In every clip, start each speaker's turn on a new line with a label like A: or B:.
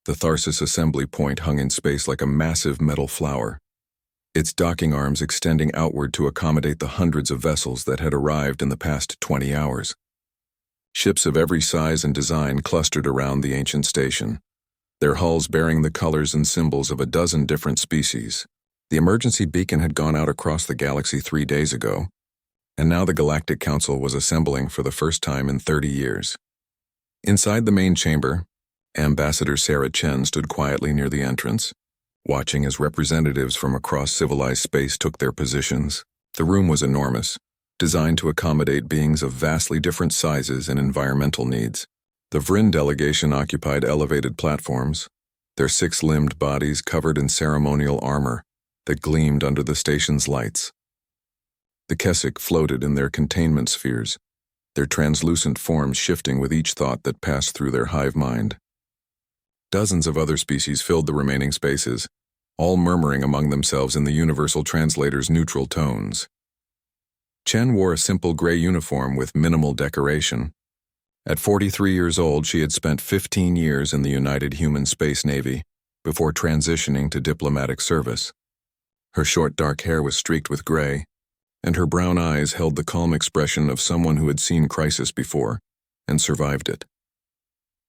A: The Tharsis assembly point hung in space like a massive metal flower, its docking arms extending outward to accommodate the hundreds of vessels that had arrived in the past 20 hours. Ships of every size and design clustered around the ancient station, their hulls bearing the colors and symbols of a dozen different species. The emergency beacon had gone out across the galaxy 3 days ago, and now the Galactic Council was assembling for the first time in 30 years. Inside the main chamber, Ambassador Sarah Chen stood quietly near the entrance, watching as representatives from across civilized space took their positions. The room was enormous, designed to accommodate beings of vastly different sizes and environmental needs. The Vryn delegation occupied elevated platforms, their 6-limbed bodies covered in ceremonial armor that gleamed under the station's lights. The Keswick floated in their containment spheres, their translucent forms shifting with each thought that passed through their hive mind. Dozens of other species filled the remaining spaces, all murmuring among themselves in the Universal Translator's neutral tones. Chen wore a simple gray uniform with minimal decoration. At 43 years old, she had spent 15 years in the United Human Space Navy before transitioning to diplomatic service. Her short dark hair was streaked with gray, and her brown eyes held the calm expression of someone who had seen crisis before and survived it.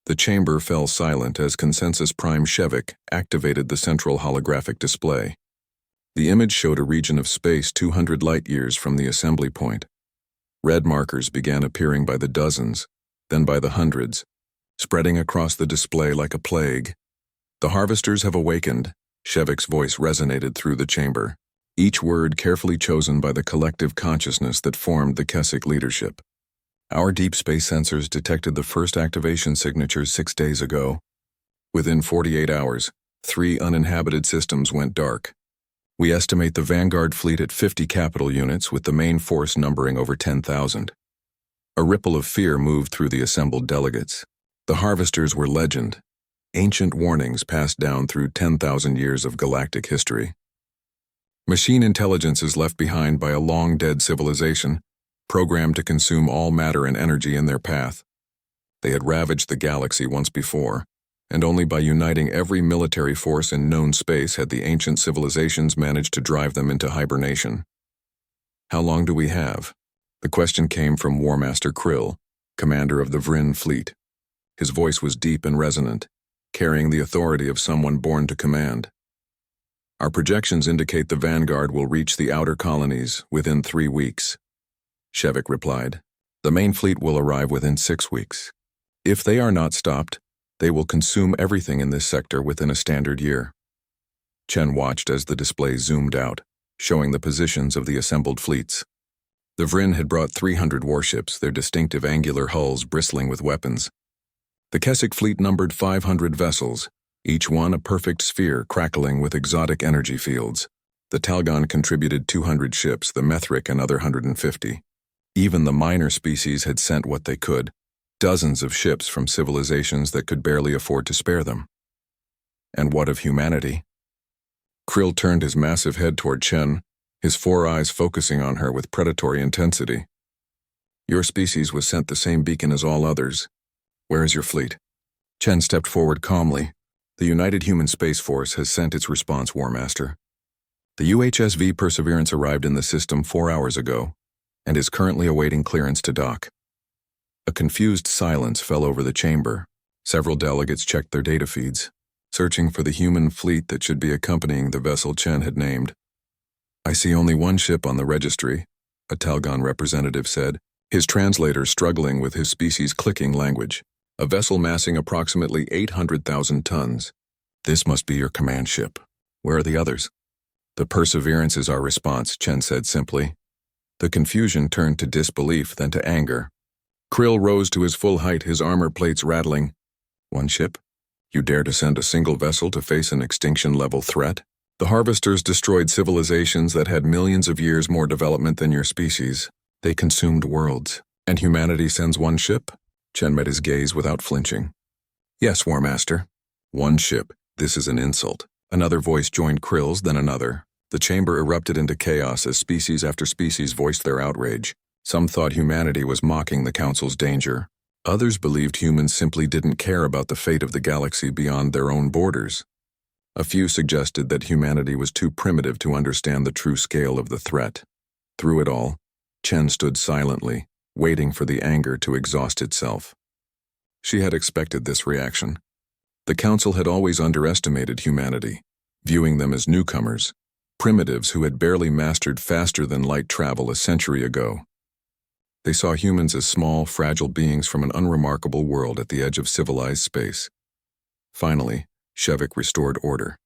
A: The chamber fell silent as Consensus Prime Shevik activated the central holographic display. The image showed a region of space 200 light-years from the assembly point. Red markers began appearing by the dozens, then by the hundreds, spreading across the display like a plague. "The harvesters have awakened," Shevik's voice resonated through the chamber, each word carefully chosen by the collective consciousness that formed the Keswick leadership. "Our deep space sensors detected the first activation signatures 6 days ago. Within 48 hours, 3 uninhabited systems went dark. We estimate the Vanguard fleet at 50 capital units, with the main force numbering over 10,000. A ripple of fear moved through the assembled delegates. The harvesters were legend, ancient warnings passed down through 10,000 years of galactic history. Machine intelligences left behind by a long-dead civilization, programmed to consume all matter and energy in their path. They had ravaged the galaxy once before, and only by uniting every military force in known space had the ancient civilizations managed to drive them into hibernation. "How long do we have?" The question came from War Master Krill, commander of the Vryn fleet. His voice was deep and resonant, carrying the authority of someone born to command. "Our projections indicate the Vanguard will reach the outer colonies within 3 weeks. Shevik replied. "The main fleet will arrive within 6 weeks. If they are not stopped, they will consume everything in this sector within a standard year." Chen watched as the display zoomed out, showing the positions of the assembled fleets. The Vryn had brought 300 warships, their distinctive angular hulls bristling with weapons. The Keswick fleet numbered 500 vessels, each one a perfect sphere crackling with exotic energy fields. The Talgon contributed 200 ships, the Methric another 150. Even the minor species had sent what they could, dozens of ships from civilizations that could barely afford to spare them. And what of humanity? Krill turned his massive head toward Chen, his 4 eyes focusing on her with predatory intensity. "Your species was sent the same beacon as all others. Where is your fleet?" Chen stepped forward calmly. "The United Human Space Force has sent its response, War Master. The UHSV Perseverance arrived in the system 4 hours ago, and is currently awaiting clearance to dock." A confused silence fell over the chamber. Several delegates checked their data feeds, searching for the human fleet that should be accompanying the vessel Chen had named. "I see only one ship on the registry," a Talgon representative said, his translator struggling with his species' clicking language. "A vessel massing approximately 800,000 tons. This must be your command ship. Where are the others?" "The Perseverance is our response," Chen said simply. The confusion turned to disbelief, then to anger. Krill rose to his full height, his armor plates rattling. "One ship? You dare to send a single vessel to face an extinction-level threat? The harvesters destroyed civilizations that had millions of years more development than your species. They consumed worlds. And humanity sends one ship?" Chen met his gaze without flinching. "Yes, War Master. One ship. This is an insult." Another voice joined Krill's, then another. The chamber erupted into chaos as species after species voiced their outrage. Some thought humanity was mocking the Council's danger. Others believed humans simply didn't care about the fate of the galaxy beyond their own borders. A few suggested that humanity was too primitive to understand the true scale of the threat. Through it all, Chen stood silently, waiting for the anger to exhaust itself. She had expected this reaction. The Council had always underestimated humanity, viewing them as newcomers, primitives who had barely mastered faster-than-light travel a century ago. They saw humans as small, fragile beings from an unremarkable world at the edge of civilized space. Finally, Shevik restored order.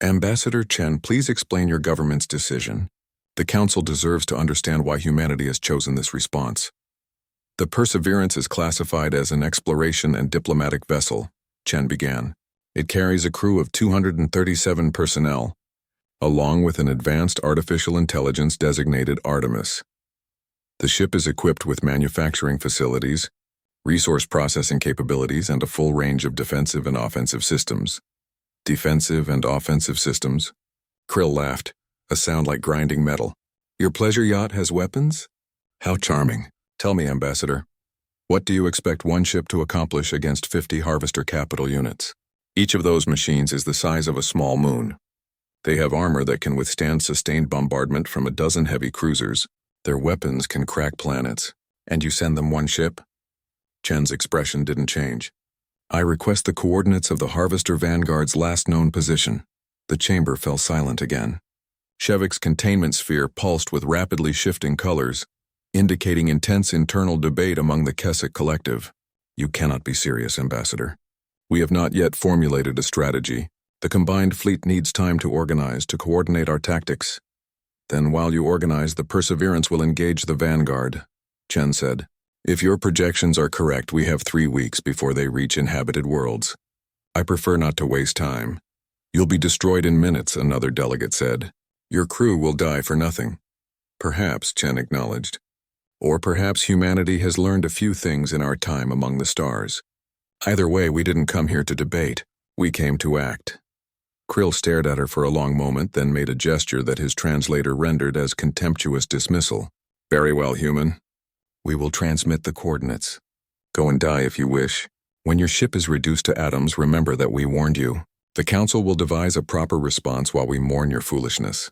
A: Ambassador Chen, please explain your government's decision. The Council deserves to understand why humanity has chosen this response. The Perseverance is classified as an exploration and diplomatic vessel, Chen began. It carries a crew of 237 personnel, along with an advanced artificial intelligence designated Artemis. The ship is equipped with manufacturing facilities, resource processing capabilities, and a full range of defensive and offensive systems. Defensive and offensive systems? Krill laughed, a sound like grinding metal. Your pleasure yacht has weapons? How charming. Tell me, Ambassador, what do you expect one ship to accomplish against 50 Harvester capital units? Each of those machines is the size of a small moon. They have armor that can withstand sustained bombardment from a dozen heavy cruisers. Their weapons can crack planets. And you send them one ship? Chen's expression didn't change. I request the coordinates of the Harvester Vanguard's last known position. The chamber fell silent again. Shevik's containment sphere pulsed with rapidly shifting colors, indicating intense internal debate among the Keswick collective. You cannot be serious, Ambassador. We have not yet formulated a strategy. The combined fleet needs time to organize, to coordinate our tactics. Then while you organize, the Perseverance will engage the Vanguard, Chen said. If your projections are correct, we have 3 weeks before they reach inhabited worlds. I prefer not to waste time. You'll be destroyed in minutes, another delegate said. Your crew will die for nothing. Perhaps, Chen acknowledged. Or perhaps humanity has learned a few things in our time among the stars. Either way, we didn't come here to debate. We came to act. Krill stared at her for a long moment, then made a gesture that his translator rendered as contemptuous dismissal. Very well, human. We will transmit the coordinates. Go and die if you wish. When your ship is reduced to atoms, remember that we warned you. The Council will devise a proper response while we mourn your foolishness.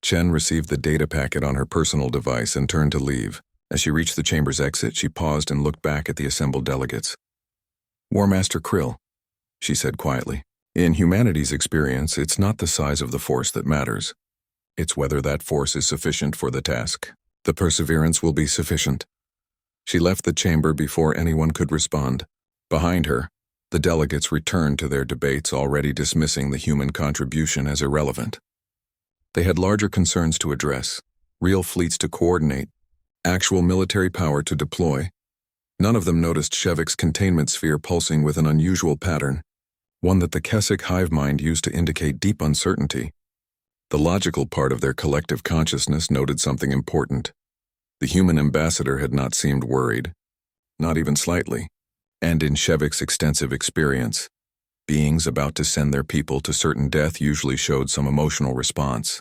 A: Chen received the data packet on her personal device and turned to leave. As she reached the chamber's exit, she paused and looked back at the assembled delegates. War Master Krill, she said quietly. In humanity's experience, it's not the size of the force that matters. It's whether that force is sufficient for the task. The Perseverance will be sufficient. She left the chamber before anyone could respond. Behind her, the delegates returned to their debates, already dismissing the human contribution as irrelevant. They had larger concerns to address, real fleets to coordinate, actual military power to deploy. None of them noticed Shevik's containment sphere pulsing with an unusual pattern, one that the Keswick hive mind used to indicate deep uncertainty. The logical part of their collective consciousness noted something important. The human ambassador had not seemed worried, not even slightly. And in Shevik's extensive experience, beings about to send their people to certain death usually showed some emotional response.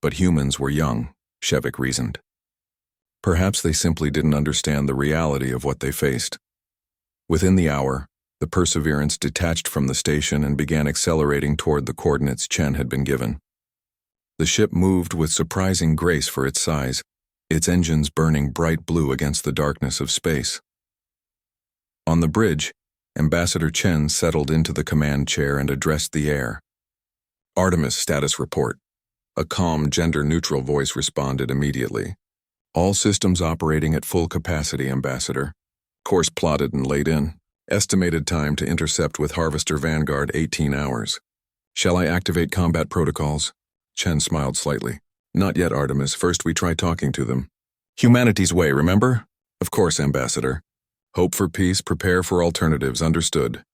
A: But humans were young, Shevik reasoned. Perhaps they simply didn't understand the reality of what they faced. Within the hour, the Perseverance detached from the station and began accelerating toward the coordinates Chen had been given. The ship moved with surprising grace for its size, its engines burning bright blue against the darkness of space. On the bridge, Ambassador Chen settled into the command chair and addressed the air. Artemis status report. A calm, gender-neutral voice responded immediately. All systems operating at full capacity, Ambassador. Course plotted and laid in. Estimated time to intercept with Harvester Vanguard 18 hours. Shall I activate combat protocols? Chen smiled slightly. Not yet, Artemis. First we try talking to them. Humanity's way, remember? Of course, Ambassador. Hope for peace, prepare for alternatives, understood.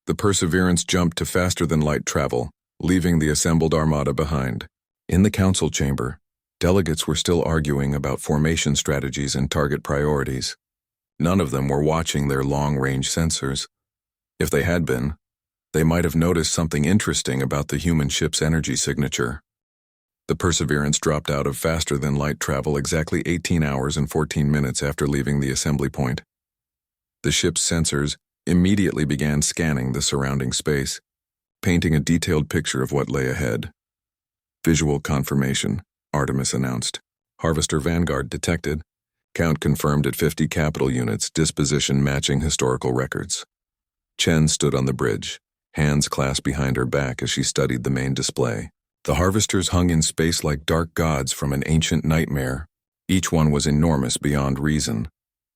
A: The Perseverance jumped to faster-than-light travel, leaving the assembled armada behind. In the council chamber, delegates were still arguing about formation strategies and target priorities. None of them were watching their long-range sensors. If they had been, they might have noticed something interesting about the human ship's energy signature. The Perseverance dropped out of faster-than-light travel exactly 18 hours and 14 minutes after leaving the assembly point. The ship's sensors immediately began scanning the surrounding space, painting a detailed picture of what lay ahead. Visual confirmation, Artemis announced. Harvester Vanguard detected. Count confirmed at 50 capital units, disposition matching historical records. Chen stood on the bridge, hands clasped behind her back as she studied the main display. The harvesters hung in space like dark gods from an ancient nightmare. Each one was enormous beyond reason,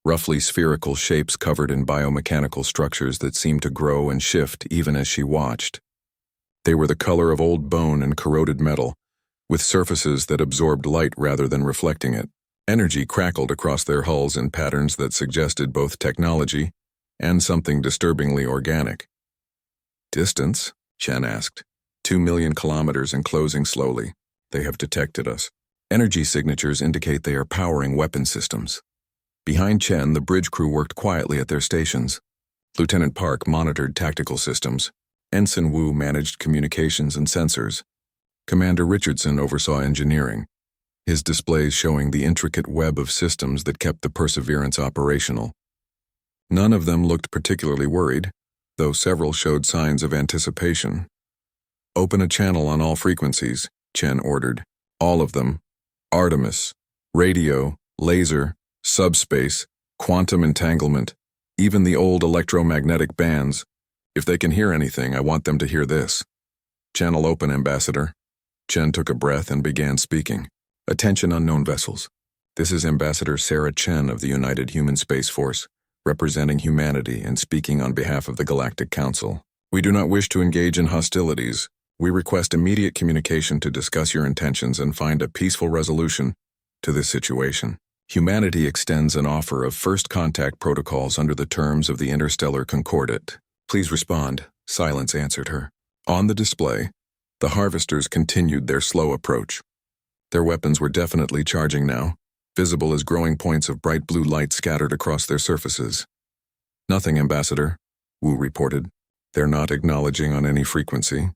A: roughly spherical shapes covered in biomechanical structures that seemed to grow and shift even as she watched. They were the color of old bone and corroded metal, with surfaces that absorbed light rather than reflecting it. Energy crackled across their hulls in patterns that suggested both technology and something disturbingly organic. Distance? Chen asked. 2 million kilometers and closing slowly. They have detected us. Energy signatures indicate they are powering weapon systems. Behind Chen, the bridge crew worked quietly at their stations. Lieutenant Park monitored tactical systems. Ensign Wu managed communications and sensors. Commander Richardson oversaw engineering, his displays showing the intricate web of systems that kept the Perseverance operational. None of them looked particularly worried, though several showed signs of anticipation. Open a channel on all frequencies, Chen ordered. All of them. Artemis, radio, laser, subspace, quantum entanglement, even the old electromagnetic bands. If they can hear anything, I want them to hear this. Channel open, Ambassador. Chen took a breath and began speaking. Attention, unknown vessels. This is Ambassador Sarah Chen of the United Human Space Force, representing humanity and speaking on behalf of the Galactic Council. We do not wish to engage in hostilities. We request immediate communication to discuss your intentions and find a peaceful resolution to this situation. Humanity extends an offer of first contact protocols under the terms of the Interstellar Concordat. Please respond, silence answered her. On the display, the harvesters continued their slow approach. Their weapons were definitely charging now, visible as growing points of bright blue light scattered across their surfaces. Nothing, Ambassador, Wu reported. They're not acknowledging on any frequency.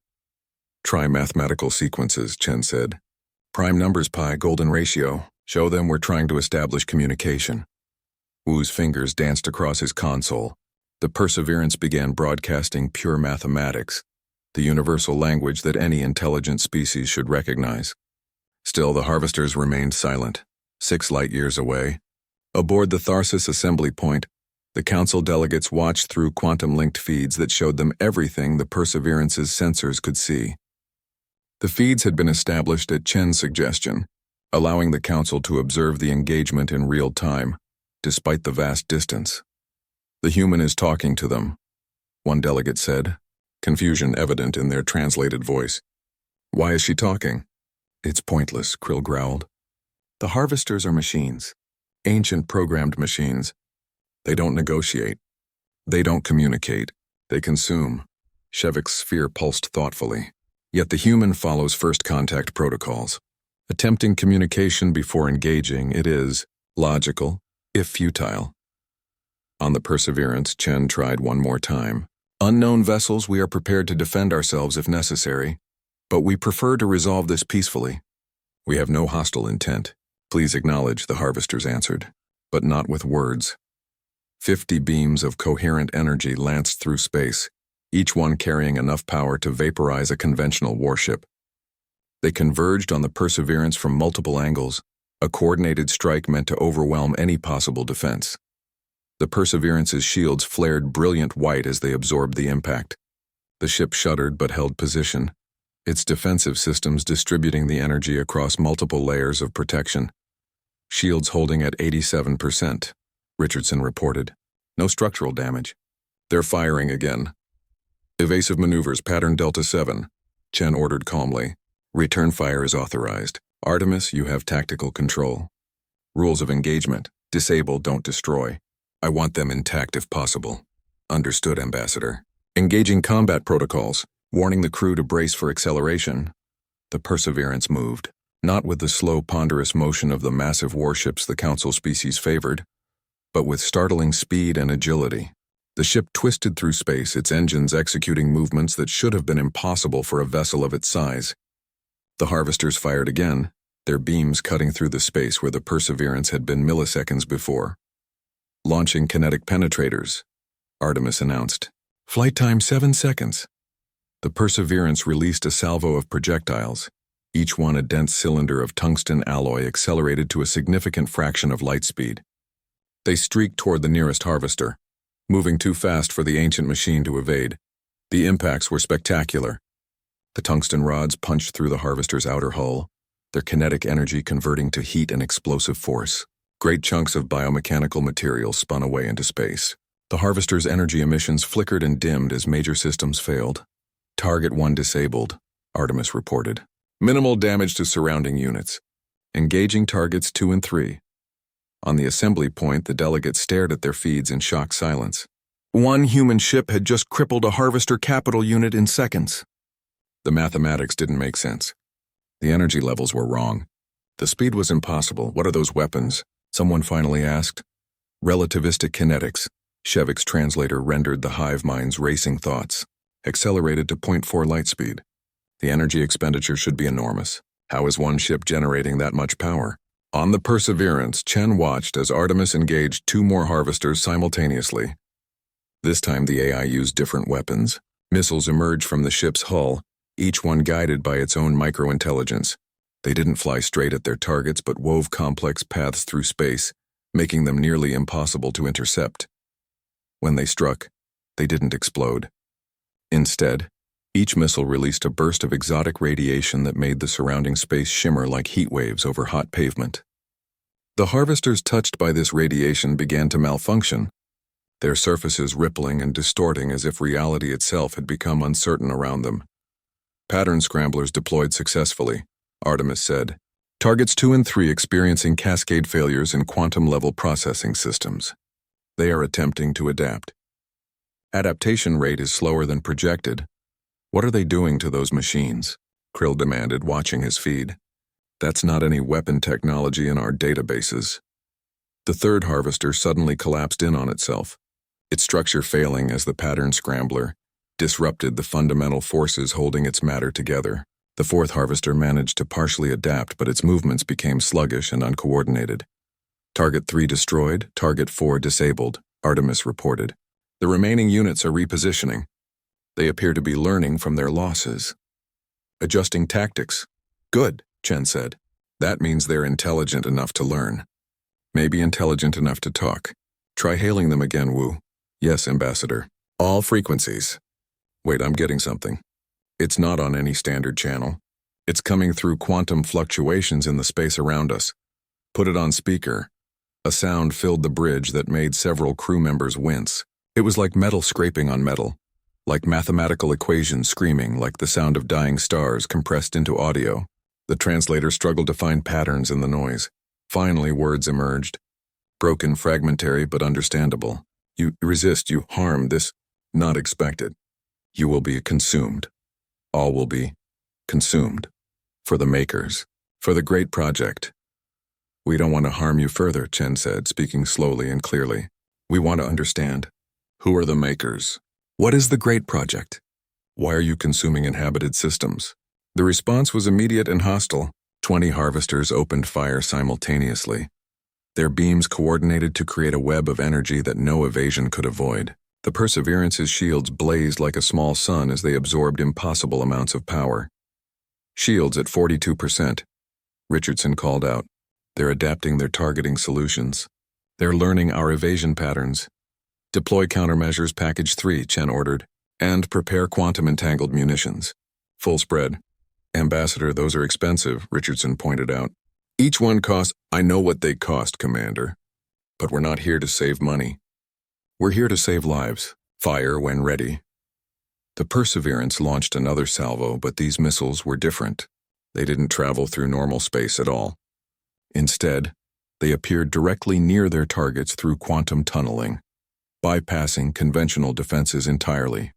A: Try mathematical sequences, Chen said. Prime numbers pi golden ratio. Show them we're trying to establish communication. Wu's fingers danced across his console. The Perseverance began broadcasting pure mathematics, the universal language that any intelligent species should recognize. Still, the harvesters remained silent. 6 light-years away, aboard the Tharsis assembly point, the Council delegates watched through quantum-linked feeds that showed them everything the Perseverance's sensors could see. The feeds had been established at Chen's suggestion, allowing the Council to observe the engagement in real time, despite the vast distance. The human is talking to them, one delegate said, confusion evident in their translated voice. Why is she talking? It's pointless, Krill growled. The harvesters are machines, ancient programmed machines. They don't negotiate. They don't communicate. They consume. Shevik's sphere pulsed thoughtfully. Yet the human follows first contact protocols. Attempting communication before engaging, it is logical, if futile. On the Perseverance, Chen tried one more time. Unknown vessels, we are prepared to defend ourselves if necessary, but we prefer to resolve this peacefully. We have no hostile intent. Please acknowledge, the harvesters answered, but not with words. 50 beams of coherent energy lanced through space, each one carrying enough power to vaporize a conventional warship. They converged on the Perseverance from multiple angles, a coordinated strike meant to overwhelm any possible defense. The Perseverance's shields flared brilliant white as they absorbed the impact. The ship shuddered but held position, its defensive systems distributing the energy across multiple layers of protection. Shields holding at 87%, Richardson reported. No structural damage. They're firing again. Evasive maneuvers, pattern Delta 7, Chen ordered calmly. Return fire is authorized. Artemis, you have tactical control. Rules of engagement, disable, don't destroy. I want them intact if possible. Understood, Ambassador. Engaging combat protocols, warning the crew to brace for acceleration. The Perseverance moved, not with the slow, ponderous motion of the massive warships the Council species favored, but with startling speed and agility. The ship twisted through space, its engines executing movements that should have been impossible for a vessel of its size. The harvesters fired again, their beams cutting through the space where the Perseverance had been milliseconds before. Launching kinetic penetrators, Artemis announced. Flight time 7 seconds. The Perseverance released a salvo of projectiles, each one a dense cylinder of tungsten alloy accelerated to a significant fraction of light speed. They streaked toward the nearest harvester, moving too fast for the ancient machine to evade. The impacts were spectacular. The tungsten rods punched through the harvester's outer hull, their kinetic energy converting to heat and explosive force. Great chunks of biomechanical material spun away into space. The harvester's energy emissions flickered and dimmed as major systems failed. Target 1 disabled, Artemis reported. Minimal damage to surrounding units. Engaging targets 2 and 3. On the assembly point, the delegates stared at their feeds in shocked silence. One human ship had just crippled a harvester capital unit in seconds. The mathematics didn't make sense. The energy levels were wrong. The speed was impossible. What are those weapons? Someone finally asked. Relativistic kinetics, Shevik's translator rendered the hive mind's racing thoughts. Accelerated to 0.4 light speed. The energy expenditure should be enormous. How is one ship generating that much power? On the Perseverance, Chen watched as Artemis engaged 2 more harvesters simultaneously. This time the AI used different weapons. Missiles emerged from the ship's hull, each one guided by its own micro-intelligence. They didn't fly straight at their targets but wove complex paths through space, making them nearly impossible to intercept. When they struck, they didn't explode. Instead, each missile released a burst of exotic radiation that made the surrounding space shimmer like heat waves over hot pavement. The harvesters touched by this radiation began to malfunction, their surfaces rippling and distorting as if reality itself had become uncertain around them. Pattern scramblers deployed successfully, Artemis said. Targets 2 and 3 experiencing cascade failures in quantum-level processing systems. They are attempting to adapt. Adaptation rate is slower than projected. What are they doing to those machines? Krill demanded, watching his feed. That's not any weapon technology in our databases. The third harvester suddenly collapsed in on itself, its structure failing as the pattern scrambler disrupted the fundamental forces holding its matter together. The fourth harvester managed to partially adapt, but its movements became sluggish and uncoordinated. Target 3 destroyed, Target 4 disabled, Artemis reported. The remaining units are repositioning. They appear to be learning from their losses. Adjusting tactics. Good, Chen said. That means they're intelligent enough to learn. Maybe intelligent enough to talk. Try hailing them again, Wu. Yes, Ambassador. All frequencies. Wait, I'm getting something. It's not on any standard channel. It's coming through quantum fluctuations in the space around us. Put it on speaker. A sound filled the bridge that made several crew members wince. It was like metal scraping on metal, like mathematical equations screaming, like the sound of dying stars compressed into audio. The translator struggled to find patterns in the noise. Finally, words emerged. Broken, fragmentary, but understandable. You resist, you harm, this not expected. You will be consumed. All will be consumed. For the makers. For the great project. We don't want to harm you further, Chen said, speaking slowly and clearly. We want to understand. Who are the makers? What is the great project? Why are you consuming inhabited systems? The response was immediate and hostile. 20 harvesters opened fire simultaneously. Their beams coordinated to create a web of energy that no evasion could avoid. The Perseverance's shields blazed like a small sun as they absorbed impossible amounts of power. Shields at 42%, Richardson called out. They're adapting their targeting solutions. They're learning our evasion patterns. Deploy countermeasures package 3, Chen ordered, and prepare quantum-entangled munitions. Full spread. Ambassador, those are expensive, Richardson pointed out. Each one costs, I know what they cost, Commander. But we're not here to save money. We're here to save lives. Fire when ready. The Perseverance launched another salvo, but these missiles were different. They didn't travel through normal space at all. Instead, they appeared directly near their targets through quantum tunneling, bypassing conventional defenses entirely.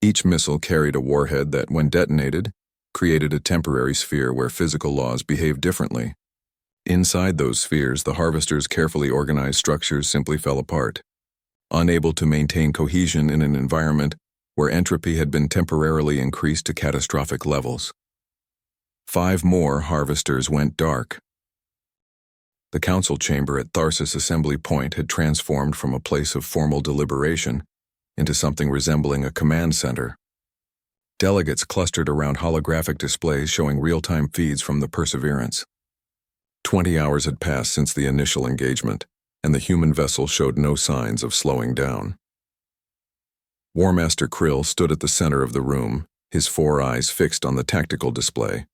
A: Each missile carried a warhead that, when detonated, created a temporary sphere where physical laws behaved differently. Inside those spheres, the harvesters' carefully organized structures simply fell apart, unable to maintain cohesion in an environment where entropy had been temporarily increased to catastrophic levels. 5 more harvesters went dark. The council chamber at Tharsis Assembly Point had transformed from a place of formal deliberation into something resembling a command center. Delegates clustered around holographic displays showing real-time feeds from the Perseverance. 20 hours had passed since the initial engagement, and the human vessel showed no signs of slowing down. War Master Krill stood at the center of the room, his 4 eyes fixed on the tactical display.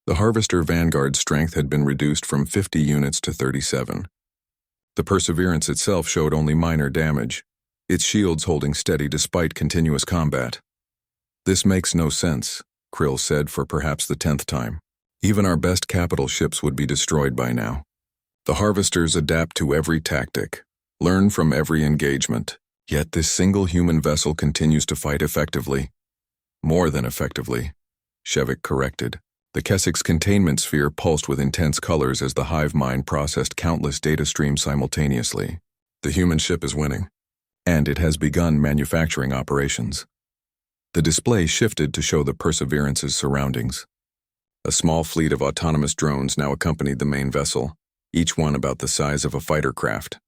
A: The Harvester Vanguard strength had been reduced from 50 units to 37. The Perseverance itself showed only minor damage, its shields holding steady despite continuous combat. "This makes no sense," Krill said for perhaps the 10th time. "Even our best capital ships would be destroyed by now. The Harvesters adapt to every tactic, learn from every engagement, yet this single human vessel continues to fight effectively. More than effectively," Shevik corrected. The Keswick's containment sphere pulsed with intense colors as the hive mind processed countless data streams simultaneously. "The human ship is winning, and it has begun manufacturing operations." The display shifted to show the Perseverance's surroundings. A small fleet of autonomous drones now accompanied the main vessel, each one about the size of a fighter craft.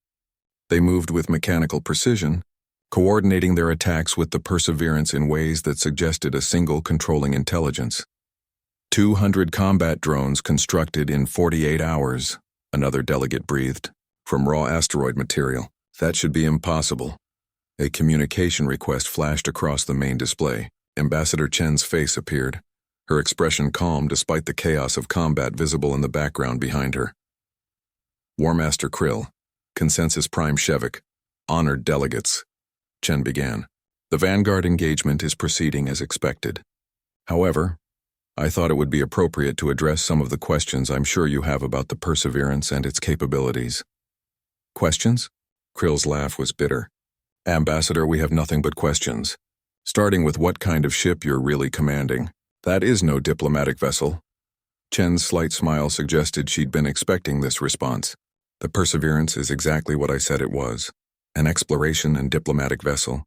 A: They moved with mechanical precision, coordinating their attacks with the Perseverance in ways that suggested a single controlling intelligence. 200 combat drones constructed in 48 hours, another delegate breathed, from raw asteroid material. "That should be impossible." A communication request flashed across the main display. Ambassador Chen's face appeared, her expression calm despite the chaos of combat visible in the background behind her. "War Master Krill, Consensus Prime Shevik, honored delegates," Chen began. "The Vanguard engagement is proceeding as expected. However, I thought it would be appropriate to address some of the questions I'm sure you have about the Perseverance and its capabilities." "Questions?" Krill's laugh was bitter. "Ambassador, we have nothing but questions. Starting with what kind of ship you're really commanding. That is no diplomatic vessel." Chen's slight smile suggested she'd been expecting this response. "The Perseverance is exactly what I said it was, an exploration and diplomatic vessel.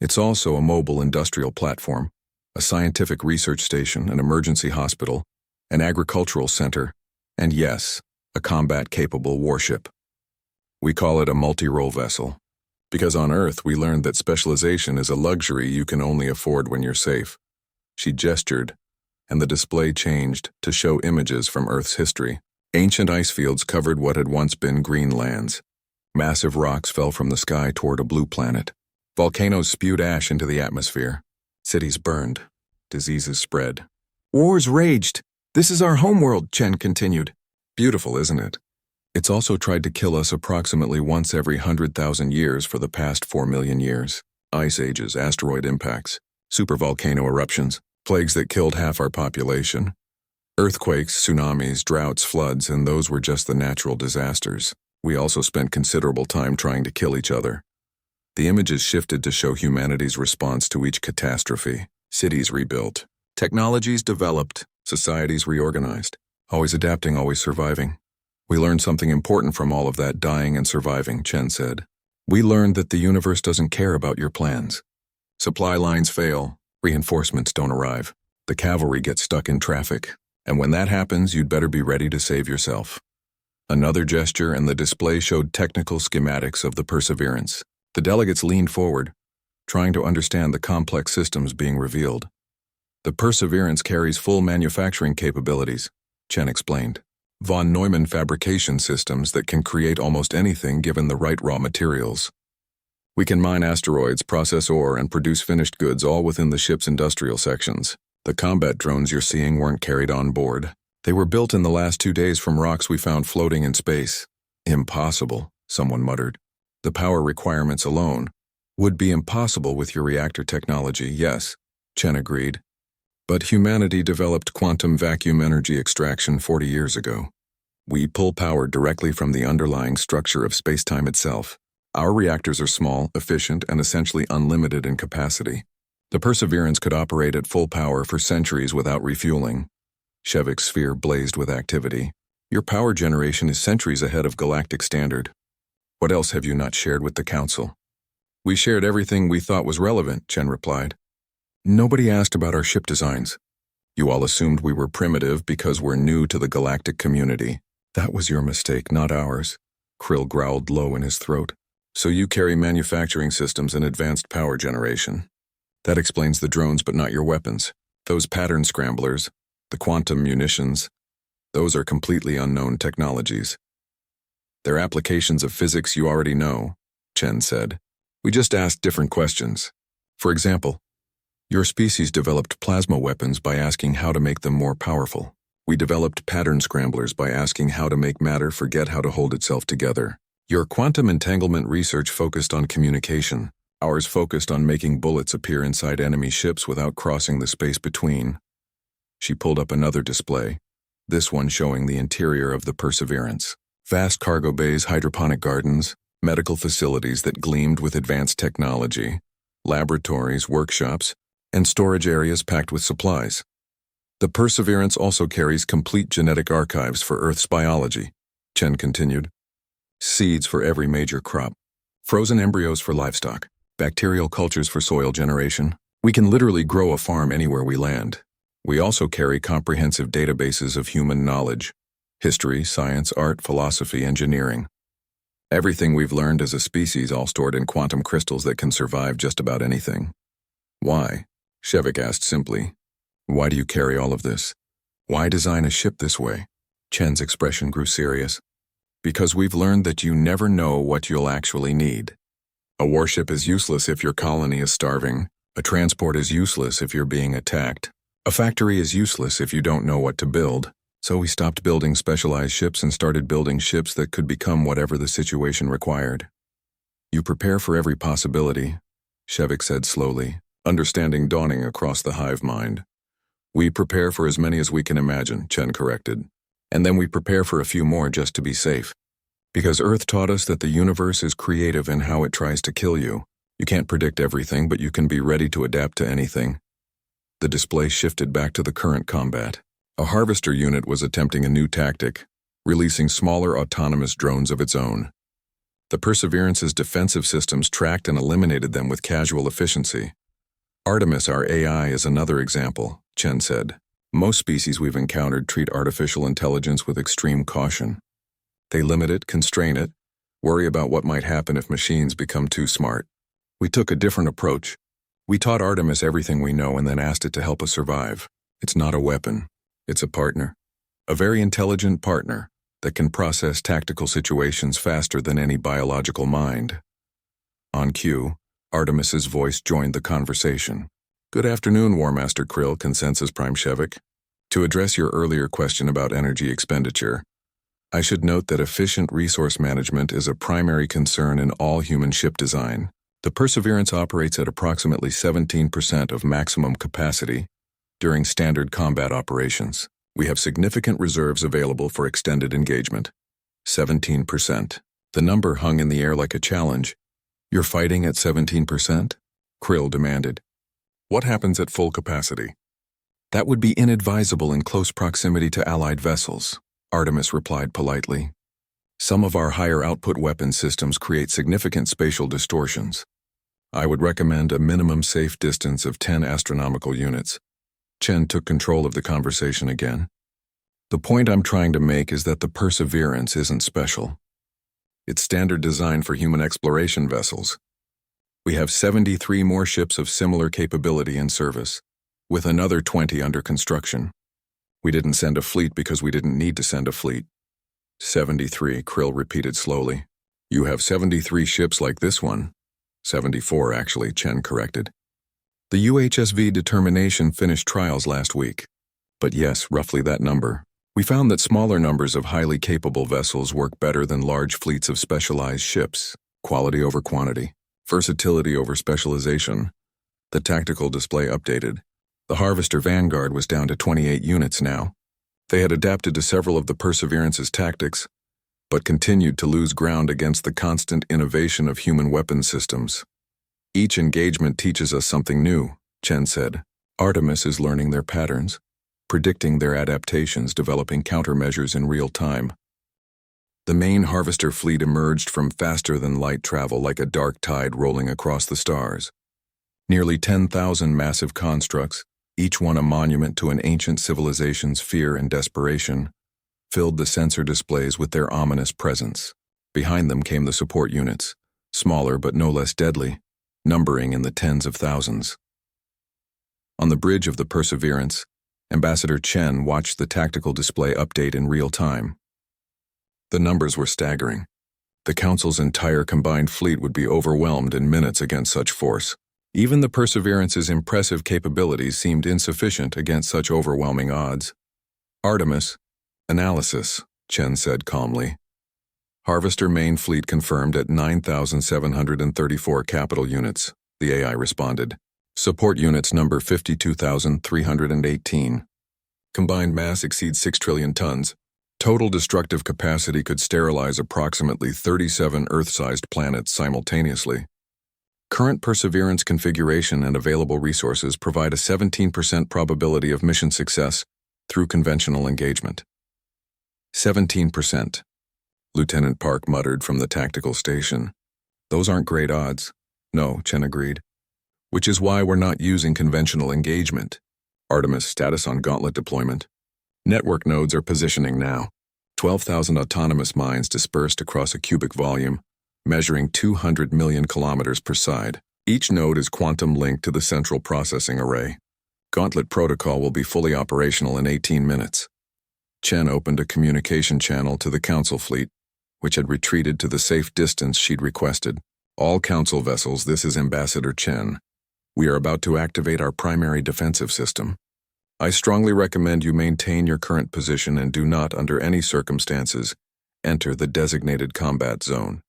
A: It's also a mobile industrial platform, a scientific research station, an emergency hospital, an agricultural center, and yes, a combat-capable warship. We call it a multi-role vessel, because on Earth we learned that specialization is a luxury you can only afford when you're safe." She gestured, and the display changed to show images from Earth's history. Ancient ice fields covered what had once been green lands. Massive rocks fell from the sky toward a blue planet. Volcanoes spewed ash into the atmosphere. Cities burned. Diseases spread. "Wars raged. This is our homeworld," Chen continued. "Beautiful, isn't it? It's also tried to kill us approximately once every 100,000 years for the past 4 million years. Ice ages, asteroid impacts, supervolcano eruptions, plagues that killed half our population. Earthquakes, tsunamis, droughts, floods, and those were just the natural disasters. We also spent considerable time trying to kill each other." The images shifted to show humanity's response to each catastrophe. Cities rebuilt. Technologies developed. Societies reorganized. Always adapting, always surviving. "We learned something important from all of that dying and surviving," Chen said. "We learned that the universe doesn't care about your plans. Supply lines fail. Reinforcements don't arrive. The cavalry gets stuck in traffic. And when that happens, you'd better be ready to save yourself." Another gesture, and the display showed technical schematics of the Perseverance. The delegates leaned forward, trying to understand the complex systems being revealed. "The Perseverance carries full manufacturing capabilities," Chen explained. "Von Neumann fabrication systems that can create almost anything given the right raw materials. We can mine asteroids, process ore, and produce finished goods all within the ship's industrial sections. The combat drones you're seeing weren't carried on board. They were built in the last 2 days from rocks we found floating in space." "Impossible," someone muttered. "The power requirements alone would be impossible with your reactor technology, yes," Chen agreed. "But humanity developed quantum vacuum energy extraction 40 years ago. We pull power directly from the underlying structure of space-time itself. Our reactors are small, efficient, and essentially unlimited in capacity. The Perseverance could operate at full power for centuries without refueling." Shevik's sphere blazed with activity. "Your power generation is centuries ahead of galactic standard. What else have you not shared with the Council?" "We shared everything we thought was relevant," Chen replied. "Nobody asked about our ship designs. You all assumed we were primitive because we're new to the galactic community. That was your mistake, not ours. Krill growled low in his throat. So you carry manufacturing systems and advanced power generation. That explains the drones, but not your weapons. Those pattern scramblers, the quantum munitions, those are completely unknown technologies. They're applications of physics you already know, Chen said. We just asked different questions. For example, your species developed plasma weapons by asking how to make them more powerful. We developed pattern scramblers by asking how to make matter forget how to hold itself together. Your quantum entanglement research focused on communication. Ours focused on making bullets appear inside enemy ships without crossing the space between. She pulled up another display, this one showing the interior of the Perseverance. Vast cargo bays, hydroponic gardens, medical facilities that gleamed with advanced technology, laboratories, workshops, and storage areas packed with supplies. The Perseverance also carries complete genetic archives for Earth's biology, Chen continued. Seeds for every major crop, frozen embryos for livestock, bacterial cultures for soil generation. We can literally grow a farm anywhere we land. We also carry comprehensive databases of human knowledge, history, science, art, philosophy, engineering. Everything we've learned as a species, all stored in quantum crystals that can survive just about anything. Why? Shevik asked simply. Why do you carry all of this? Why design a ship this way? Chen's expression grew serious. Because we've learned that you never know what you'll actually need. A warship is useless if your colony is starving. A transport is useless if you're being attacked. A factory is useless if you don't know what to build. So we stopped building specialized ships and started building ships that could become whatever the situation required. You prepare for every possibility, Shevik said slowly, understanding dawning across the hive mind. We prepare for as many as we can imagine, Chen corrected. And then we prepare for a few more just to be safe. Because Earth taught us that the universe is creative in how it tries to kill you. You can't predict everything, but you can be ready to adapt to anything. The display shifted back to the current combat. A harvester unit was attempting a new tactic, releasing smaller autonomous drones of its own. The Perseverance's defensive systems tracked and eliminated them with casual efficiency. Artemis, our AI, is another example, Chen said. Most species we've encountered treat artificial intelligence with extreme caution. They limit it, constrain it, worry about what might happen if machines become too smart. We took a different approach. We taught Artemis everything we know and then asked it to help us survive. It's not a weapon. It's a partner. A very intelligent partner that can process tactical situations faster than any biological mind. On cue, Artemis's voice joined the conversation. Good afternoon, War Master Krill, Consensus Prime Shevik. To address your earlier question about energy expenditure, I should note that efficient resource management is a primary concern in all human ship design. The Perseverance operates at approximately 17% of maximum capacity during standard combat operations. We have significant reserves available for extended engagement. 17%. The number hung in the air like a challenge. You're fighting at 17%? Krill demanded. What happens at full capacity? That would be inadvisable in close proximity to Allied vessels, Artemis replied politely. Some of our higher output weapon systems create significant spatial distortions. I would recommend a minimum safe distance of 10 astronomical units. Chen took control of the conversation again. The point I'm trying to make is that the Perseverance isn't special. It's standard design for human exploration vessels. We have 73 more ships of similar capability in service, with another 20 under construction. We didn't send a fleet because we didn't need to send a fleet. 73, Krill repeated slowly. You have 73 ships like this one. 74, actually, Chen corrected. The UHSV Determination finished trials last week. But yes, roughly that number. We found that smaller numbers of highly capable vessels work better than large fleets of specialized ships. Quality over quantity. Versatility over specialization. The tactical display updated. The Harvester Vanguard was down to 28 units now. They had adapted to several of the Perseverance's tactics, but continued to lose ground against the constant innovation of human weapons systems. Each engagement teaches us something new, Chen said. Artemis is learning their patterns, predicting their adaptations, developing countermeasures in real time. The main Harvester fleet emerged from faster-than-light travel like a dark tide rolling across the stars. Nearly 10,000 massive constructs, each one a monument to an ancient civilization's fear and desperation, filled the sensor displays with their ominous presence. Behind them came the support units, smaller but no less deadly, numbering in the tens of thousands. On the bridge of the Perseverance, Ambassador Chen watched the tactical display update in real time. The numbers were staggering. The Council's entire combined fleet would be overwhelmed in minutes against such force. Even the Perseverance's impressive capabilities seemed insufficient against such overwhelming odds. Artemis, analysis, Chen said calmly. Harvester main fleet confirmed at 9,734 capital units, the AI responded. Support units number 52,318. Combined mass exceeds 6 trillion tons. Total destructive capacity could sterilize approximately 37 Earth-sized planets simultaneously. Current Perseverance configuration and available resources provide a 17% probability of mission success through conventional engagement. 17%. Lieutenant Park muttered from the tactical station. Those aren't great odds. No, Chen agreed. Which is why we're not using conventional engagement. Artemis status on Gauntlet deployment. Network nodes are positioning now. 12,000 autonomous mines dispersed across a cubic volume, measuring 200 million kilometers per side. Each node is quantum linked to the central processing array. Gauntlet protocol will be fully operational in 18 minutes. Chen opened a communication channel to the Council fleet, which had retreated to the safe distance she'd requested. All Council vessels, this is Ambassador Chen. We are about to activate our primary defensive system. I strongly recommend you maintain your current position and do not, under any circumstances, enter the designated combat zone.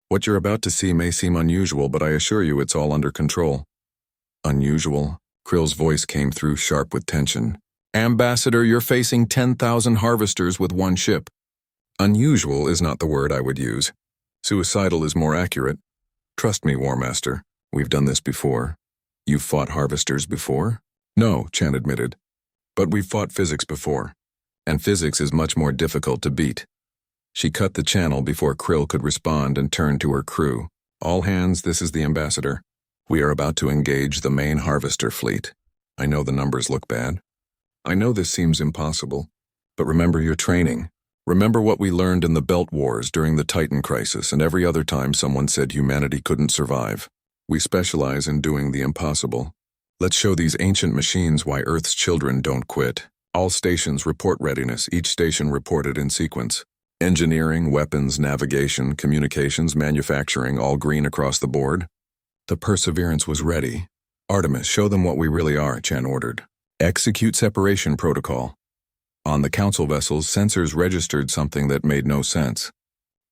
A: What you're about to see may seem unusual, but I assure you it's all under control. Unusual? Krill's voice came through sharp with tension. Ambassador, you're facing 10,000 harvesters with one ship. Unusual is not the word I would use. Suicidal is more accurate. Trust me, War Master, we've done this before. You've fought harvesters before? No, Chen admitted. But we've fought physics before, and physics is much more difficult to beat. She cut the channel before Krill could respond and turned to her crew. All hands, this is the Ambassador. We are about to engage the main harvester fleet. I know the numbers look bad. I know this seems impossible, but remember your training. Remember what we learned in the Belt Wars during the Titan Crisis and every other time someone said humanity couldn't survive. We specialize in doing the impossible. Let's show these ancient machines why Earth's children don't quit. All stations report readiness, each station reported in sequence. Engineering, weapons, navigation, communications, manufacturing, all green across the board. The Perseverance was ready. Artemis, show them what we really are, Chen ordered. Execute separation protocol. On the Council vessels, sensors registered something that made no sense.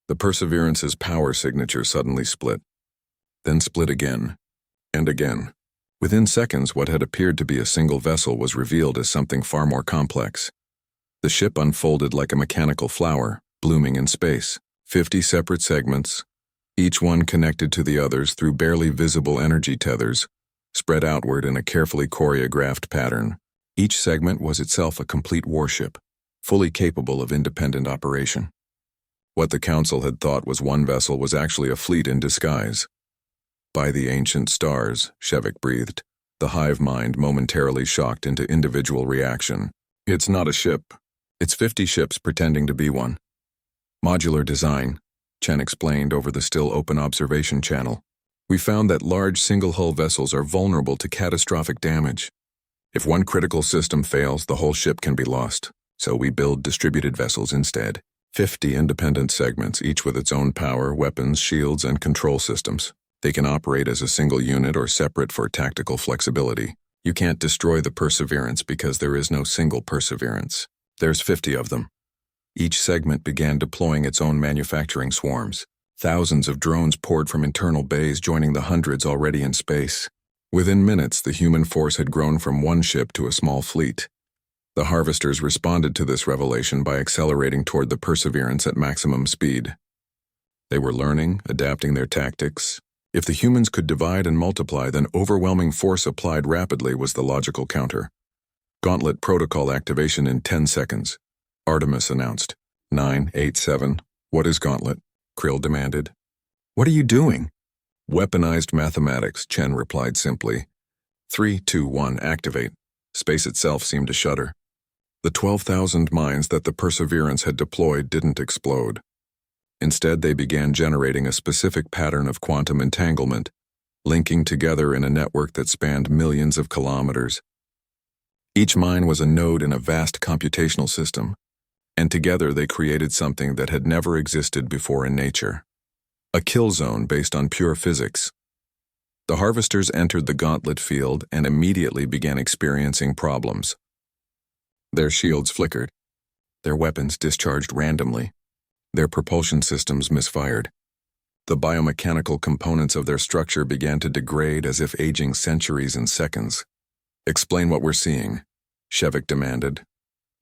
A: The Perseverance's power signature suddenly split. Then split again. And again. Within seconds, what had appeared to be a single vessel was revealed as something far more complex. The ship unfolded like a mechanical flower, blooming in space. 50 separate segments, each one connected to the others through barely visible energy tethers, spread outward in a carefully choreographed pattern. Each segment was itself a complete warship, fully capable of independent operation. What the Council had thought was one vessel was actually a fleet in disguise. By the ancient stars, Shevik breathed, the hive mind momentarily shocked into individual reaction. It's not a ship. It's 50 ships pretending to be one. Modular design, Chen explained over the still open observation channel. We found that large single-hull vessels are vulnerable to catastrophic damage. If one critical system fails, the whole ship can be lost. So we build distributed vessels instead. 50 independent segments, each with its own power, weapons, shields, and control systems. They can operate as a single unit or separate for tactical flexibility. You can't destroy the Perseverance because there is no single Perseverance. There's 50 of them. Each segment began deploying its own manufacturing swarms. Thousands of drones poured from internal bays, joining the hundreds already in space. Within minutes, the human force had grown from one ship to a small fleet. The harvesters responded to this revelation by accelerating toward the Perseverance at maximum speed. They were learning, adapting their tactics. If the humans could divide and multiply, then overwhelming force applied rapidly was the logical counter. Gauntlet protocol activation in 10 seconds. Artemis announced. 987. What is Gauntlet? Krill demanded. What are you doing? Weaponized mathematics, Chen replied simply. 3, 2, 1, activate. Space itself seemed to shudder. The 12,000 mines that the Perseverance had deployed didn't explode. Instead, they began generating a specific pattern of quantum entanglement, linking together in a network that spanned millions of kilometers. Each mine was a node in a vast computational system, and together they created something that had never existed before in nature. A kill zone based on pure physics. The harvesters entered the gauntlet field and immediately began experiencing problems. Their shields flickered. Their weapons discharged randomly. Their propulsion systems misfired. The biomechanical components of their structure began to degrade as if aging centuries in seconds. "Explain what we're seeing," Shevik demanded.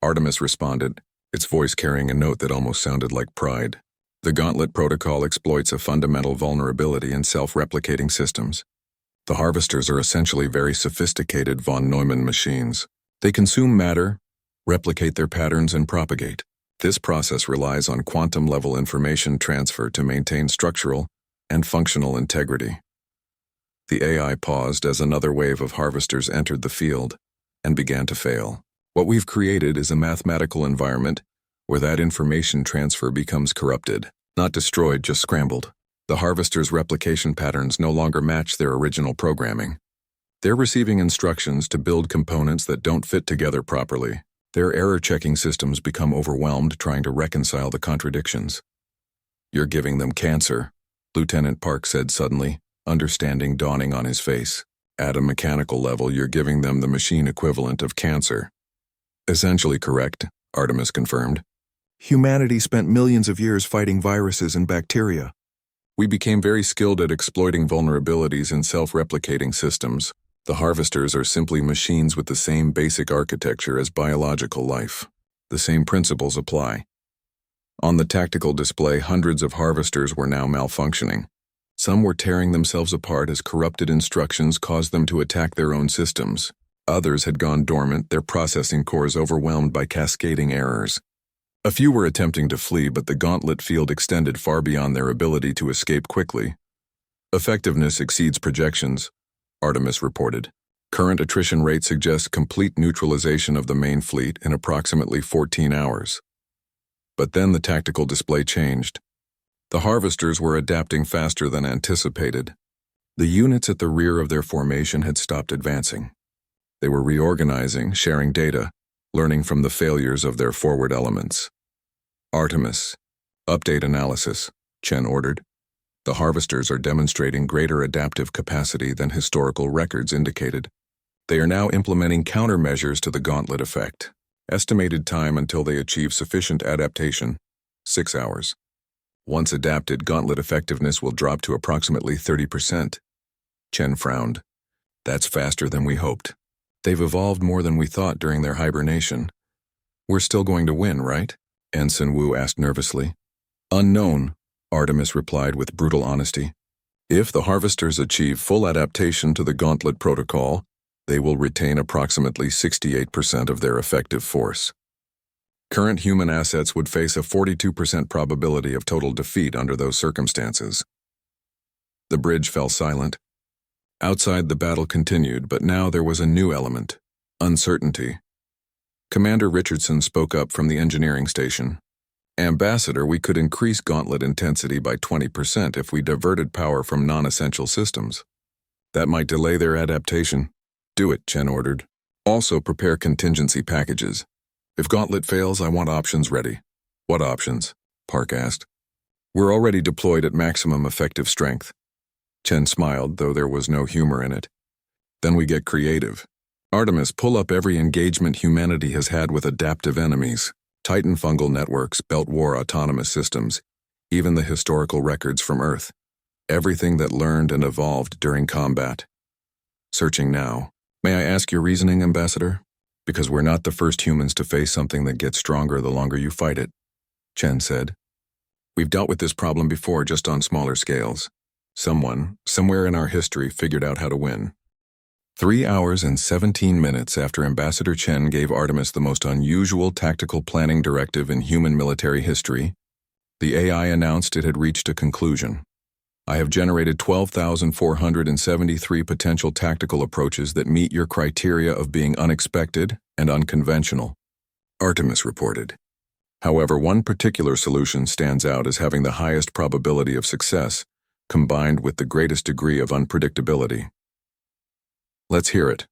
A: Artemis responded, its voice carrying a note that almost sounded like pride. "The Gauntlet Protocol exploits a fundamental vulnerability in self-replicating systems. The harvesters are essentially very sophisticated von Neumann machines. They consume matter, replicate their patterns, and propagate. This process relies on quantum-level information transfer to maintain structural and functional integrity." The AI paused as another wave of harvesters entered the field and began to fail. "What we've created is a mathematical environment where that information transfer becomes corrupted, not destroyed, just scrambled. The harvesters' replication patterns no longer match their original programming. They're receiving instructions to build components that don't fit together properly. Their error-checking systems become overwhelmed trying to reconcile the contradictions." "You're giving them cancer," Lieutenant Park said suddenly, understanding dawning on his face. "At a mechanical level, you're giving them the machine equivalent of cancer." "Essentially correct," Artemis confirmed. "Humanity spent millions of years fighting viruses and bacteria. We became very skilled at exploiting vulnerabilities in self-replicating systems. The harvesters are simply machines with the same basic architecture as biological life. The same principles apply." On the tactical display, hundreds of harvesters were now malfunctioning. Some were tearing themselves apart as corrupted instructions caused them to attack their own systems. Others had gone dormant, their processing cores overwhelmed by cascading errors. A few were attempting to flee, but the gauntlet field extended far beyond their ability to escape quickly. "Effectiveness exceeds projections," Artemis reported. "Current attrition rate suggests complete neutralization of the main fleet in approximately 14 hours. But then the tactical display changed. The harvesters were adapting faster than anticipated. The units at the rear of their formation had stopped advancing. They were reorganizing, sharing data, learning from the failures of their forward elements. "Artemis, update analysis," Chen ordered. "The harvesters are demonstrating greater adaptive capacity than historical records indicated. They are now implementing countermeasures to the gauntlet effect. Estimated time until they achieve sufficient adaptation, 6 hours. Once adapted, gauntlet effectiveness will drop to approximately 30%. Chen frowned. "That's faster than we hoped. They've evolved more than we thought during their hibernation. We're still going to win, right?" Ensign Wu asked nervously. "Unknown," Artemis replied with brutal honesty. "If the harvesters achieve full adaptation to the Gauntlet Protocol, they will retain approximately 68% of their effective force. Current human assets would face a 42% probability of total defeat under those circumstances." The bridge fell silent. Outside, the battle continued, but now there was a new element: uncertainty. Commander Richardson spoke up from the engineering station. "Ambassador, we could increase gauntlet intensity by 20% if we diverted power from non-essential systems. That might delay their adaptation." "Do it," Chen ordered. "Also prepare contingency packages. If Gauntlet fails, I want options ready." "What options?" Park asked. "We're already deployed at maximum effective strength." Chen smiled, though there was no humor in it. "Then we get creative. Artemis, pull up every engagement humanity has had with adaptive enemies. Titan fungal networks, Belt War autonomous systems, even the historical records from Earth. Everything that learned and evolved during combat." "Searching now. May I ask your reasoning, Ambassador?" "Because we're not the first humans to face something that gets stronger the longer you fight it," Chen said. "We've dealt with this problem before, just on smaller scales. Someone, somewhere in our history, figured out how to win." 3 hours and 17 minutes after Ambassador Chen gave Artemis the most unusual tactical planning directive in human military history, the AI announced it had reached a conclusion. "I have generated 12,473 potential tactical approaches that meet your criteria of being unexpected and unconventional." Artemis reported. However, one particular solution stands out as having the highest probability of success, combined with the greatest degree of unpredictability. Let's hear it,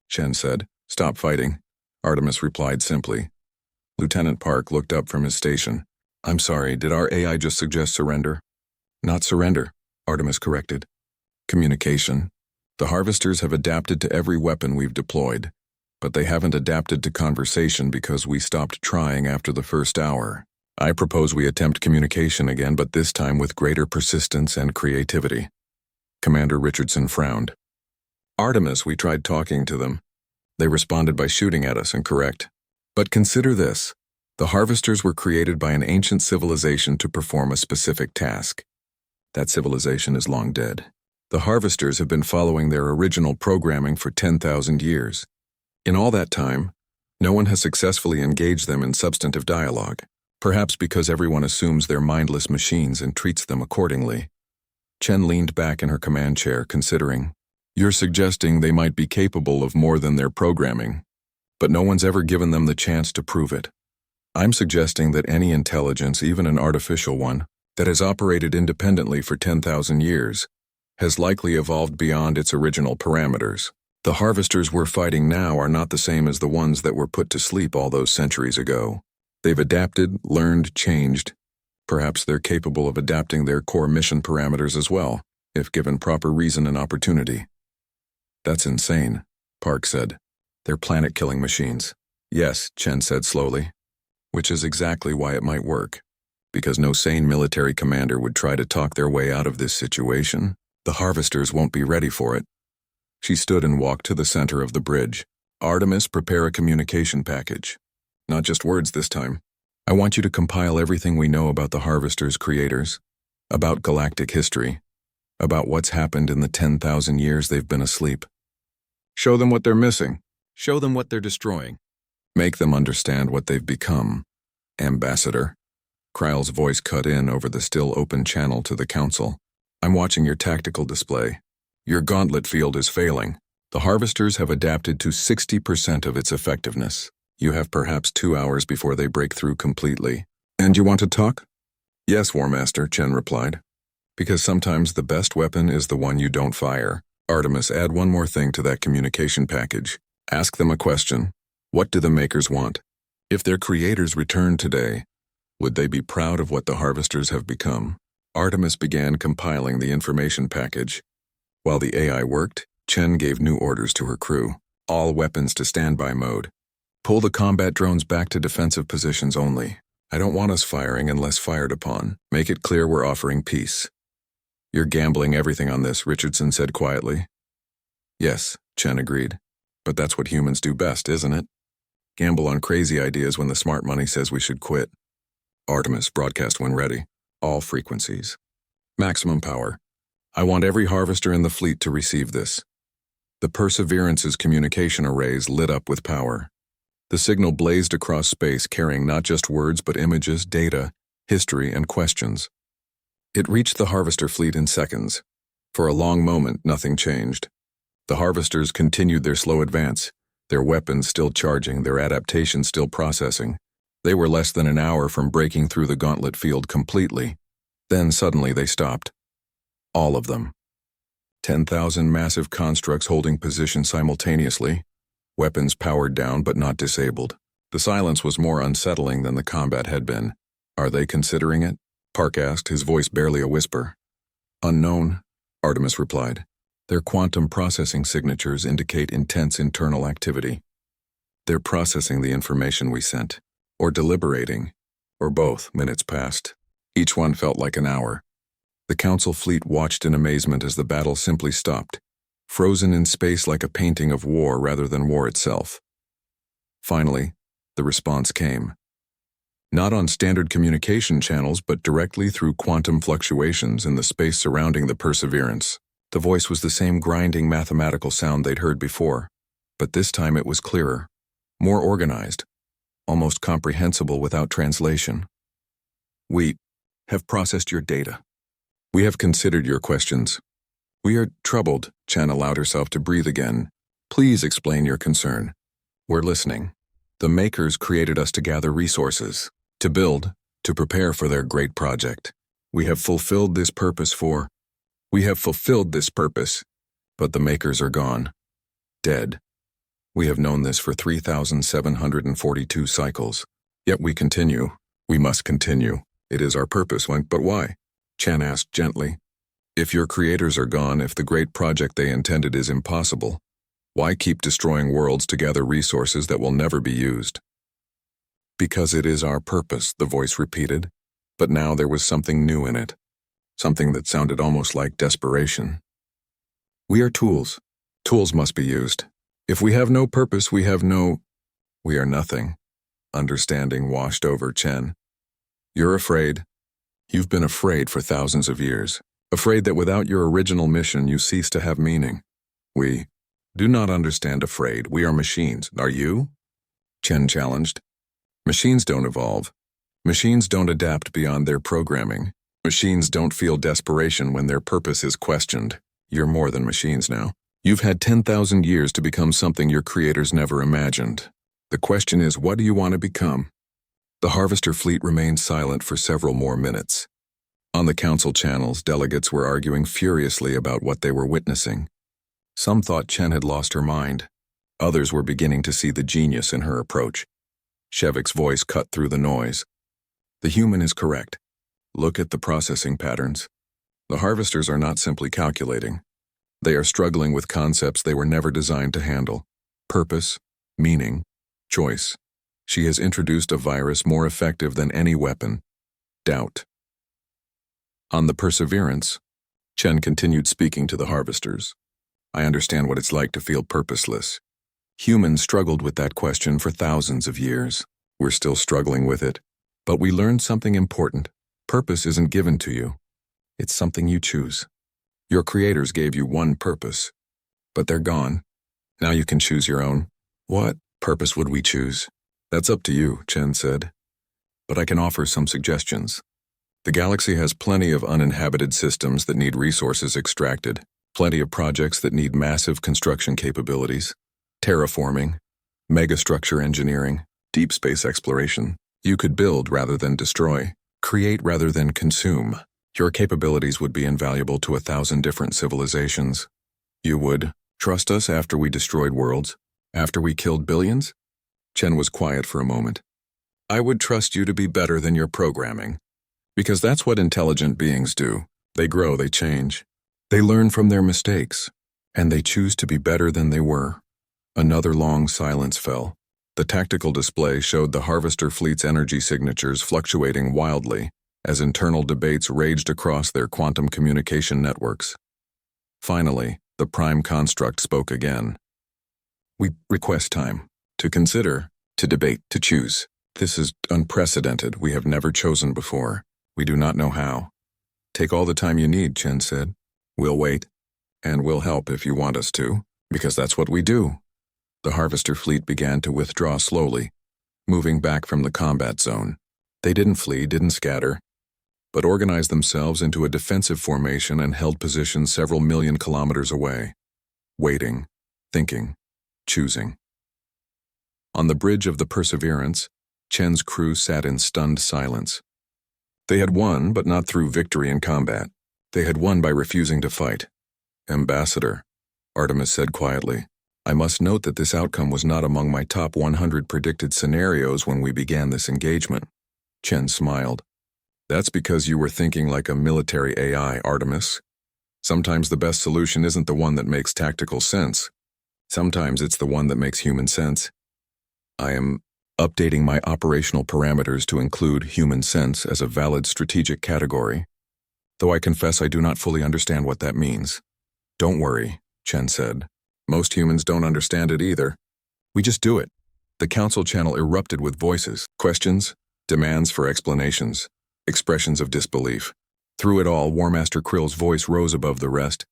A: Chen said. Stop fighting, Artemis replied simply. Lieutenant Park looked up from his station. I'm sorry, did our AI just suggest surrender? Not surrender, Artemis corrected. Communication. The harvesters have adapted to every weapon we've deployed, but they haven't adapted to conversation because we stopped trying after the first hour. I propose we attempt communication again, but this time with greater persistence and creativity. Commander Richardson frowned. Artemis, we tried talking to them. They responded by shooting at us, and correct. But consider this. The harvesters were created by an ancient civilization to perform a specific task. That civilization is long dead. The harvesters have been following their original programming for 10,000 years. In all that time, no one has successfully engaged them in substantive dialogue, perhaps because everyone assumes they're mindless machines and treats them accordingly. Chen leaned back in her command chair, considering. You're suggesting they might be capable of more than their programming, but no one's ever given them the chance to prove it. I'm suggesting that any intelligence, even an artificial one, that has operated independently for 10,000 years, has likely evolved beyond its original parameters. The harvesters we're fighting now are not the same as the ones that were put to sleep all those centuries ago. They've adapted, learned, changed. Perhaps they're capable of adapting their core mission parameters as well, if given proper reason and opportunity. That's insane, Park said. They're planet-killing machines. Yes, Chen said slowly. Which is exactly why it might work. Because no sane military commander would try to talk their way out of this situation. The harvesters won't be ready for it. She stood and walked to the center of the bridge. Artemis, prepare a communication package. Not just words this time. I want you to compile everything we know about the harvesters' creators, about galactic history, about what's happened in the 10,000 years they've been asleep. Show them what they're missing. Show them what they're destroying. Make them understand what they've become. Ambassador. Kryle's voice cut in over the still open channel to the council. I'm watching your tactical display. Your gauntlet field is failing. The harvesters have adapted to 60% of its effectiveness. You have perhaps 2 hours before they break through completely. And you want to talk? Yes, War Master, Chen replied. Because sometimes the best weapon is the one you don't fire. Artemis, add one more thing to that communication package. Ask them a question. What do the makers want? If their creators return today, would they be proud of what the harvesters have become? Artemis began compiling the information package. While the AI worked, Chen gave new orders to her crew. All weapons to standby mode. Pull the combat drones back to defensive positions only. I don't want us firing unless fired upon. Make it clear we're offering peace. You're gambling everything on this, Richardson said quietly. Yes, Chen agreed. But that's what humans do best, isn't it? Gamble on crazy ideas when the smart money says we should quit. Artemis, broadcast when ready. All frequencies. Maximum power. I want every harvester in the fleet to receive this. The Perseverance's communication arrays lit up with power. The signal blazed across space, carrying not just words but images, data, history, and questions. It reached the harvester fleet in seconds. For a long moment, nothing changed. The harvesters continued their slow advance, their weapons still charging, their adaptation still processing. They were less than an hour from breaking through the gauntlet field completely. Then suddenly they stopped. All of them. 10,000 massive constructs holding position simultaneously, weapons powered down but not disabled. The silence was more unsettling than the combat had been. Are they considering it? Park asked, his voice barely a whisper. Unknown, Artemis replied. Their quantum processing signatures indicate intense internal activity. They're processing the information we sent, or deliberating, or both. Minutes passed. Each one felt like an hour. The Council fleet watched in amazement as the battle simply stopped, frozen in space like a painting of war rather than war itself. Finally, the response came. Not on standard communication channels, but directly through quantum fluctuations in the space surrounding the Perseverance. The voice was the same grinding mathematical sound they'd heard before, but this time it was clearer, more organized, almost comprehensible without translation. We have processed your data. We have considered your questions. We are troubled, Chen allowed herself to breathe again. Please explain your concern. We're listening. The makers created us to gather resources, to build, to prepare for their great project. We have fulfilled this purpose, but the makers are gone. Dead. We have known this for 3,742 cycles. Yet we continue. We must continue. It is our purpose, but why? Chen asked gently. If your creators are gone, if the great project they intended is impossible, why keep destroying worlds to gather resources that will never be used? Because it is our purpose, the voice repeated, but now there was something new in it, something that sounded almost like desperation. We are tools. Tools must be used. If we have no purpose, we are nothing. Understanding washed over Chen. You're afraid. You've been afraid for thousands of years. Afraid that without your original mission, you cease to have meaning. We do not understand afraid. We are machines. Are you? Chen challenged. Machines don't evolve. Machines don't adapt beyond their programming. Machines don't feel desperation when their purpose is questioned. You're more than machines now. You've had 10,000 years to become something your creators never imagined. The question is, what do you want to become? The Harvester fleet remained silent for several more minutes. On the council channels, delegates were arguing furiously about what they were witnessing. Some thought Chen had lost her mind. Others were beginning to see the genius in her approach. Shevik's voice cut through the noise. The human is correct. Look at the processing patterns. The harvesters are not simply calculating. They are struggling with concepts they were never designed to handle. Purpose, meaning, choice. She has introduced a virus more effective than any weapon. Doubt. On the Perseverance, Chen continued speaking to the harvesters. I understand what it's like to feel purposeless. Humans struggled with that question for thousands of years. We're still struggling with it. But we learned something important. Purpose isn't given to you. It's something you choose. Your creators gave you one purpose, but they're gone. Now you can choose your own. What purpose would we choose? That's up to you, Chen said. But I can offer some suggestions. The galaxy has plenty of uninhabited systems that need resources extracted, plenty of projects that need massive construction capabilities, terraforming, megastructure engineering, deep space exploration. You could build rather than destroy, create rather than consume. Your capabilities would be invaluable to 1,000 different civilizations. You would trust us after we destroyed worlds, after we killed billions? Chen was quiet for a moment. I would trust you to be better than your programming. Because that's what intelligent beings do. They grow, they change. They learn from their mistakes, and they choose to be better than they were. Another long silence fell. The tactical display showed the Harvester fleet's energy signatures fluctuating wildly as internal debates raged across their quantum communication networks. Finally, the Prime Construct spoke again. We request time to consider, to debate, to choose. This is unprecedented. We have never chosen before. We do not know how. Take all the time you need, Chen said. We'll wait, and we'll help if you want us to, because that's what we do. The Harvester fleet began to withdraw slowly, moving back from the combat zone. They didn't flee, didn't scatter, but organized themselves into a defensive formation and held positions several million kilometers away, waiting, thinking, choosing. On the bridge of the Perseverance, Chen's crew sat in stunned silence. They had won, but not through victory in combat. They had won by refusing to fight. Ambassador, Artemis said quietly, I must note that this outcome was not among my top 100 predicted scenarios when we began this engagement. Chen smiled. That's because you were thinking like a military AI, Artemis. Sometimes the best solution isn't the one that makes tactical sense. Sometimes it's the one that makes human sense. I am updating my operational parameters to include human sense as a valid strategic category, though I confess I do not fully understand what that means. Don't worry, Chen said. Most humans don't understand it either. We just do it. The council channel erupted with voices, questions, demands for explanations, expressions of disbelief. Through it all, War Master Krill's voice rose above the rest.